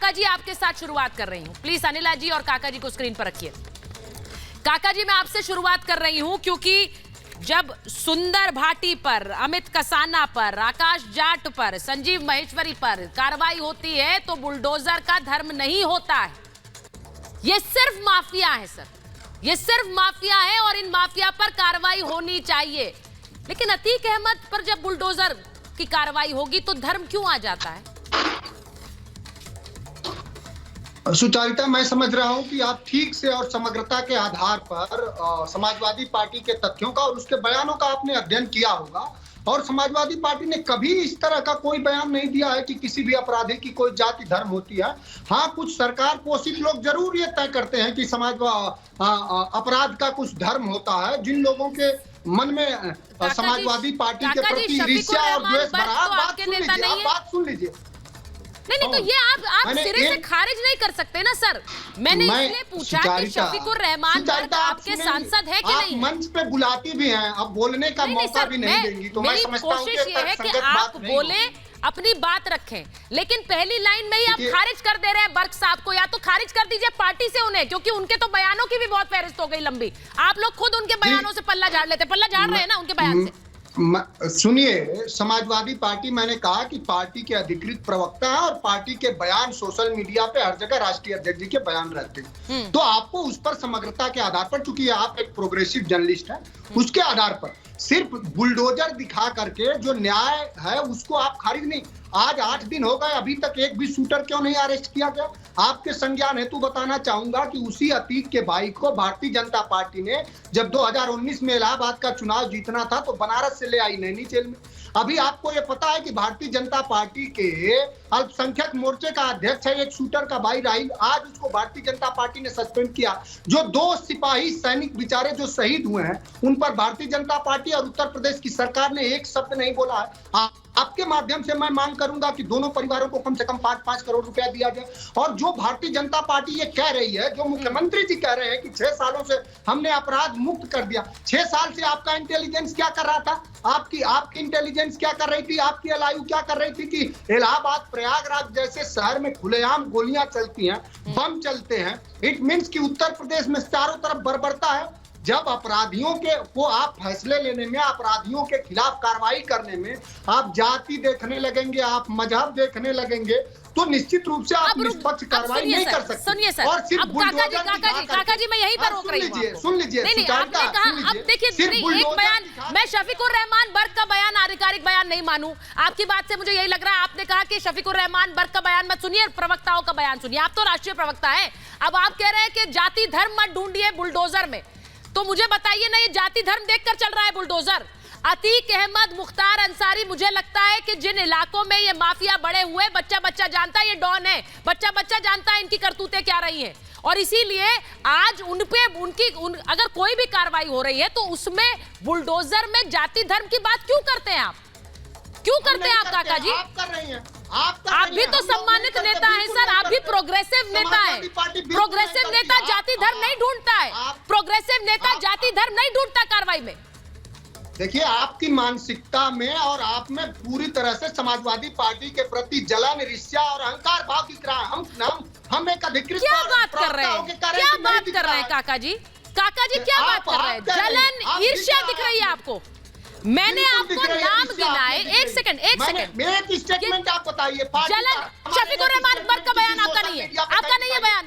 काका जी आपके साथ शुरुआत कर रही हूं। प्लीज अनिला जी और काका जी को स्क्रीन पर रखिए। काका जी मैं आपसे शुरुआत कर रही हूं क्योंकि जब सुंदर भाटी पर, अमित कसाना पर, आकाश जाट पर, संजीव महेश्वरी पर कार्रवाई होती है तो बुलडोजर का धर्म नहीं होता है। ये सिर्फ माफिया है सर, ये सिर्फ माफिया है और इन माफिया पर कार्रवाई होनी चाहिए। लेकिन अतीक अहमद पर जब बुलडोजर की कार्रवाई होगी तो धर्म क्यों आ जाता है? सुचारिता, मैं समझ रहा हूं कि आप ठीक से और समग्रता के आधार पर समाजवादी पार्टी के तथ्यों का और उसके बयानों का आपने अध्ययन किया होगा। और समाजवादी पार्टी ने कभी इस तरह का कोई बयान नहीं दिया है कि किसी भी अपराधी की कोई जाति धर्म होती है। हाँ, कुछ सरकार पोषित लोग जरूर ये तय करते हैं कि अपराध का कुछ धर्म होता है। जिन लोगों के मन में समाजवादी पार्टी के प्रति ईर्ष्या और द्वेष भरा, बात सुन लीजिए। नहीं तो ये आप सिरे से खारिज नहीं कर सकते ना सर। मैंने इसलिए पूछा कि शफीकुर रहमान बर्क आपके सांसद है कि नहीं? मंच पे बुलाती भी हैं, अब बोलने का मौका भी नहीं देंगी तो मैं समझता हूं कि कोशिश ये है कि आप बोले, अपनी बात रखें, लेकिन पहली लाइन में ही आप खारिज कर दे रहे हैं बर्क साहब को। या तो खारिज कर दीजिए पार्टी से उन्हें, क्योंकि उनके तो बयानों की भी बहुत फहरिस्त हो गई लंबी। आप लोग खुद उनके बयानों से पल्ला झाड़ लेते, पल्ला झाड़ रहे हैं ना उनके बयान से। सुनिए, समाजवादी पार्टी, मैंने कहा कि पार्टी के अधिकृत प्रवक्ता है और पार्टी के बयान सोशल मीडिया पे हर जगह राष्ट्रीय अध्यक्ष जी के बयान रहते हैं। तो आपको उस पर समग्रता के आधार पर, चूंकि आप एक प्रोग्रेसिव जर्नलिस्ट हैं, उसके आधार पर सिर्फ बुलडोजर दिखा करके जो न्याय है उसको आप खारिज नहीं। आज 8 दिन हो गए, अभी तक एक भी शूटर क्यों नहीं अरेस्ट किया गया? आपके संज्ञान हेतु बताना चाहूंगा कि उसी अतीक के भाई को भारतीय जनता पार्टी ने जब 2019 में इलाहाबाद का चुनाव जीतना था तो बनारस से ले आई नैनी जेल में। अभी आपको ये पता है कि भारतीय जनता पार्टी के अल्पसंख्यक मोर्चे का अध्यक्ष है एक शूटर का भाई राहिल, आज उसको भारतीय जनता पार्टी ने सस्पेंड किया। जो 2 सिपाही सैनिक बेचारे जो शहीद हुए हैं उन पर भारतीय जनता पार्टी और उत्तर प्रदेश की सरकार ने एक शब्द नहीं बोला है। आपके माध्यम से मैं मांग करूंगा कि दोनों परिवारों को कम से कम 5-5 करोड़ रुपया दिया जाए। और जो भारतीय जनता पार्टी ये कह रही है, जो मुख्यमंत्री जी कह रहे हैं कि 6 सालों से हमने अपराध मुक्त कर दिया, 6 साल से आपका इंटेलिजेंस क्या कर रहा था? आपकी इंटेलिजेंस क्या कर रही थी? आपकी एलआईयू क्या कर रही थी कि इलाहाबाद, प्रयागराज जैसे शहर में खुलेआम गोलियां चलती हैं, बम चलते हैं? इट मीन्स कि उत्तर प्रदेश में चारों तरफ बर्बरता है। जब अपराधियों के को आप फैसले लेने में, अपराधियों के खिलाफ कार्रवाई करने में आप जाति देखने लगेंगे, आप मजहब देखने लगेंगे, तो निश्चित रूप से आप निष्पक्ष कार्रवाई नहीं कर सकते। सुनिए सर, और सिर्फ काका जी मैं यहीं पर रोक रही हूं। सुन लीजिए, नहीं आपने कहा, अब देखिए एक बयान, मैं शफीकुर रहमान बर्क का बयान आधिकारिक बयान नहीं मानूं, आपकी बात से मुझे यही लग रहा है। आपने कहा कि शफीकुर रहमान बर्क का बयान मत सुनिए, प्रवक्ताओं का बयान सुनिए। आप तो राष्ट्रीय प्रवक्ता है। अब आप कह रहे हैं कि जाति धर्म मत ढूंढिए बुलडोजर में, तो मुझे बताइए ना, ये जाति धर्म देखकर चल रहा है बुलडोजर? अतीक अहमद, मुख्तार अंसारी, मुझे लगता है कि जिन इलाकों में ये माफिया बड़े हुए, बच्चा बच्चा जानता है ये डॉन है, बच्चा बच्चा जानता है इनकी करतूतें क्या रही हैं। और इसीलिए आज अगर कोई भी कार्रवाई हो रही है तो उसमें बुलडोजर में जाति धर्म की बात क्यों करते हैं? आप क्यों करते हैं? आप काका जी आप कर रही हैं। आप भी तो सम्मानित नेता हैं सर, आप भी प्रोग्रेसिव नेता हैं। प्रोग्रेसिव नेता जाति धर्म नहीं ढूंढता है, प्रोग्रेसिव नेता जाति धर्म नहीं ढूंढता कार्रवाई में। देखिए, आपकी मानसिकता में और आप में पूरी तरह से समाजवादी पार्टी के प्रति जलन, ईर्ष्या और अहंकार भाव दिख रहा है। हम एक अधिकृत क्या बात कर रहे हैं? क्या बात कर रहे हैं काका जी? काका जी क्या बात कर रहे हैं? जलन, ईर्ष्या दिख रही है आपको? मैंने आपको नाम गिनाए। एक सेकंड मेरे स्टेटमेंट आप बताइए। जलन, शफीकुर रहमान बर्क का बयान आपका नहीं है, आपका नहीं है बयान।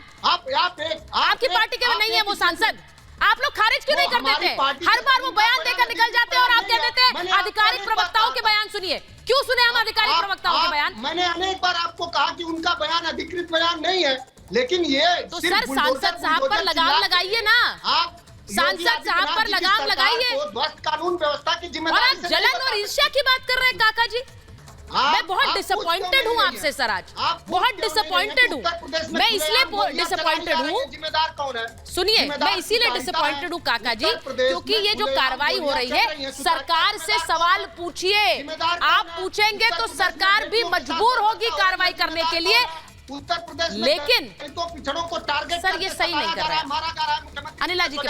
आपकी पार्टी के नहीं है वो सांसद। आप लोग खारिज क्यों नहीं कर देते? हर बार वो बयान देकर निकल जाते हैं और आप कह देते हैं आधिकारिक प्रवक्ताओं के बयान सुनिए। क्यों सुने हम आधिकारिक प्रवक्ताओं के बयान? मैंने अनेक बार आपको कहा कि उनका बयान अधिकृत बयान नहीं है, लेकिन ये तो सर सांसद साहब पर लगाम लगाइए ना, सांसद साहब पर लगाम लगाइए। कानून व्यवस्था की जिम्मेदारी। जलन और ईर्ष्या की बात कर रहे हैं काका जी। मैं बहुत डिसअपॉइंटेड हूँ आपसे सर, आज बहुत डिसअपॉइंटेड हूँ मैं। इसलिए डिसअपॉइंटेड हूँ, जिम्मेदार कौन है? सुनिए, मैं इसीलिए डिसअपॉइंटेड हूँ काका जी, क्योंकि ये जो कार्रवाई हो रही है, सरकार से सवाल पूछिए। आप पूछेंगे तो सरकार भी मजबूर होगी कार्रवाई करने के लिए। उत्तर प्रदेश में लेकिन तो पिछड़ों को टारगेट सर ये सही नहीं कर रहा है। अनिला जी के